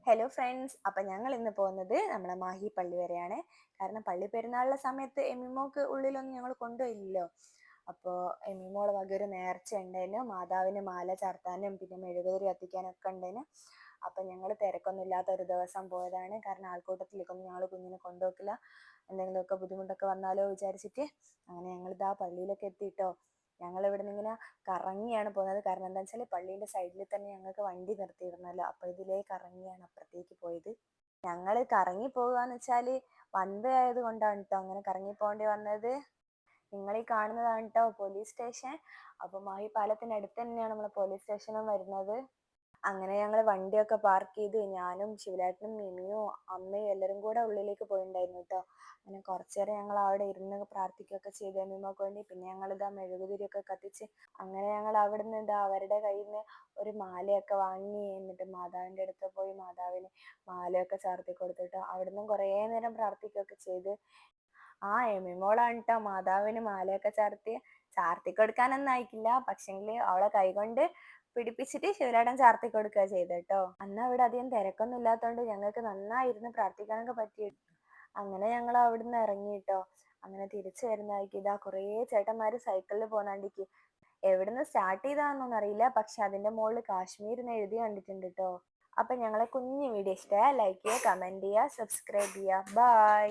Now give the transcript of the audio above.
Hello friends, അപ്പം ഞങ്ങൾ ഇന്ന് പോകുന്നത് നമ്മളെ മാഹി പള്ളി വരെയാണ്. കാരണം പള്ളി പെരുന്നാളിലെ സമയത്ത് എമ്മിമോക്ക് ഉള്ളിലൊന്നും ഞങ്ങൾ കൊണ്ടുപോയില്ലല്ലോ. അപ്പോൾ എമ്മിമോളെ വക ഒരു നേർച്ച ഉണ്ടേനു, മാതാവിന് മാല ചാർത്താനും പിന്നെ മെഴുകുതിരി കത്തിക്കാനൊക്കെ ഉണ്ടേനു. അപ്പം ഞങ്ങൾ തിരക്കൊന്നും ഇല്ലാത്ത ഒരു ദിവസം പോയതാണ്. കാരണം ആൾക്കൂട്ടത്തിലേക്കൊന്നും ഞങ്ങൾ കുഞ്ഞിനെ കൊണ്ടുപോക്കില്ല, എന്തെങ്കിലുമൊക്കെ ബുദ്ധിമുട്ടൊക്കെ വന്നാലോ വിചാരിച്ചിട്ട്. അങ്ങനെ ഞങ്ങളിതാ പള്ളിയിലൊക്കെ എത്തിയിട്ടോ. ഞങ്ങൾ ഇവിടെ നിന്ന് ഇങ്ങനെ കറങ്ങിയാണ് പോകുന്നത്. കാരണം എന്താ വെച്ചാൽ പള്ളീൻ്റെ സൈഡിൽ തന്നെ ഞങ്ങൾക്ക് വണ്ടി നിർത്തിയിരുന്നല്ലോ. അപ്പോൾ ഇതിലേ കറങ്ങിയാണ് അപ്പുറത്തേക്ക് പോയത്. ഞങ്ങൾ കറങ്ങി പോകുകയെന്ന് വെച്ചാൽ വൺ വേ ആയത് കൊണ്ടാണ് കേട്ടോ അങ്ങനെ കറങ്ങി പോകേണ്ടി വന്നത്. നിങ്ങൾ ഈ കാണുന്നതാണ് കേട്ടോ പോലീസ് സ്റ്റേഷൻ. അപ്പോൾ മാഹി പാലത്തിൻ്റെ അടുത്ത് തന്നെയാണ് നമ്മളെ പോലീസ് സ്റ്റേഷനും വരുന്നത്. അങ്ങനെ ഞങ്ങൾ വണ്ടിയൊക്കെ പാർക്ക് ചെയ്ത് ഞാനും ശിവരാട്ടനും മിമിയും അമ്മയും എല്ലാവരും കൂടെ ഉള്ളിലേക്ക് പോയിട്ടുണ്ടായിരുന്നു കേട്ടോ. അങ്ങനെ കുറച്ചു നേരം ഞങ്ങൾ അവിടെ ഇരുന്ന് പ്രാർത്ഥിക്കുകയൊക്കെ ചെയ്ത് എമ്മിമ്മക്ക് വേണ്ടി. പിന്നെ ഞങ്ങൾ ഇതാ മെഴുകുതിരിയൊക്കെ കത്തിച്ച് അങ്ങനെ ഞങ്ങൾ അവിടെ നിന്ന് ഇതാ അവരുടെ കയ്യിൽ നിന്ന് ഒരു മാലയൊക്കെ വാങ്ങി. എന്നിട്ട് മാതാവിൻ്റെ അടുത്ത് പോയി മാതാവിന് മാലയൊക്കെ ചാർത്തി കൊടുത്തിട്ട് അവിടെ നിന്നും കുറേ നേരം പ്രാർത്ഥിക്കുകയൊക്കെ ചെയ്ത്. എമ്മിമോളാണ് കേട്ടോ മാതാവിന് മാലയൊക്കെ ചാർത്തി കൊടുക്കാനൊന്നും അയക്കില്ല, പക്ഷെങ്കിൽ അവളെ കൈകൊണ്ട് പിടിപ്പിച്ചിട്ട് ശിവരാടൻ ചാർത്തി കൊടുക്കുക ചെയ്ത് കേട്ടോ. അന്ന് അവിടെ അധികം തിരക്കൊന്നും ഇല്ലാത്തതുകൊണ്ട് ഞങ്ങൾക്ക് നന്നായിരുന്നു പ്രാർത്ഥിക്കാനൊക്കെ പറ്റി. അങ്ങനെ ഞങ്ങൾ അവിടുന്ന് ഇറങ്ങി കേട്ടോ. അങ്ങനെ തിരിച്ചു വരുന്നതായിരിക്കും ഇതാ കുറേ ചേട്ടന്മാർ സൈക്കിളിൽ പോകുന്നാണ്ടിക്ക്. എവിടുന്ന് സ്റ്റാർട്ട് ചെയ്താന്നൊന്നും അറിയില്ല, പക്ഷെ അതിന്റെ മുകളിൽ കാശ്മീർ എന്ന് എഴുതി കണ്ടിട്ടുണ്ട് കേട്ടോ. അപ്പൊ ഞങ്ങളെ കുഞ്ഞു വീഡിയോ ഇഷ്ടമായ ലൈക്ക് ചെയ്യുക, കമന്റ് ചെയ്യുക, സബ്സ്ക്രൈബ് ചെയ്യുക. ബൈ.